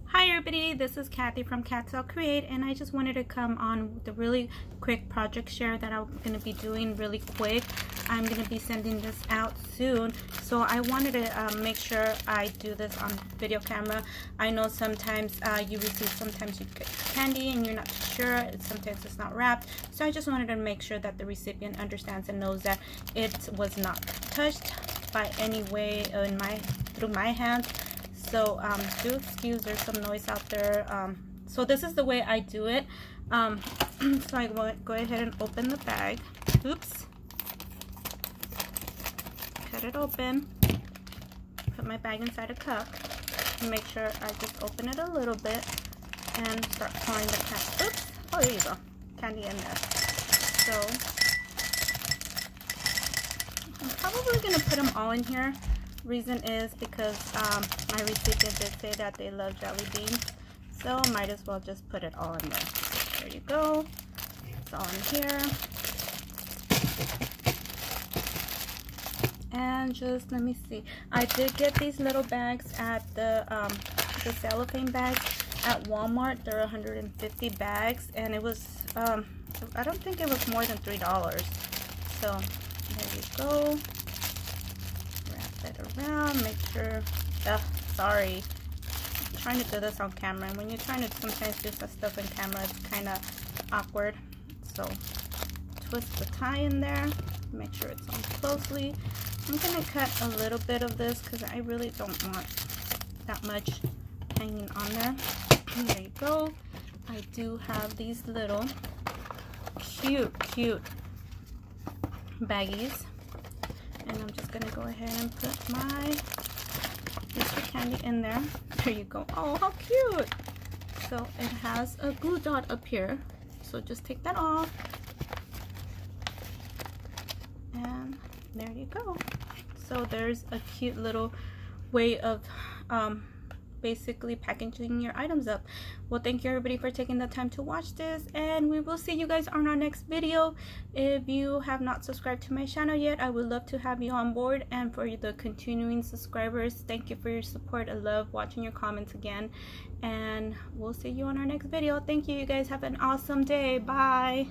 Hi everybody, this is Kathy from Catsell Create, and I just wanted to come on with a really quick project share that I'm going to be doing really quick. I'm going to be sending this out soon, so I wanted to make sure I do this on video camera. I know sometimes you receive, sometimes you get candy and you're not sure, sometimes it's not wrapped, so I just wanted to make sure that the recipient understands and knows that it was not touched by any way through my hands. So do excuse, there's some noise out there. So this is the way I do it. So I will go ahead and open the bag. Oops. Cut it open. Put my bag inside a cup. Make sure I just open it a little bit and start pouring the candy. Oops. Oh, there you go. Candy in there. So I'm probably going to put them all in here. Reason is because my recipient did say that they love jelly beans, so I might as well just put it all in there. There you go. It's all in here. And just let me see. I did get these little bags at the cellophane bags at Walmart. They're 150 bags, and it was I don't think it was more than $3. So there you go. Around, make sure. Sorry, I'm trying to do this on camera, and when you're trying to sometimes do some stuff on camera, it's kind of awkward. So twist the tie in there, make sure it's on closely. I'm gonna cut a little bit of this because I really don't want that much hanging on there. There you go. I do have these little cute baggies. And I'm just gonna go ahead and put my Easter candy in there. There you go. Oh, how cute! So it has a glue dot up here. So just take that off. And there you go. So there's a cute little way of basically packaging your items up. Well, thank you everybody for taking the time to watch this, and we will see you guys on our next video. If you have not subscribed to my channel yet, I would love to have you on board, and for the continuing subscribers, thank you for your support. I love watching your comments again, and we'll see you on our next video. Thank you. You guys have an awesome day. Bye.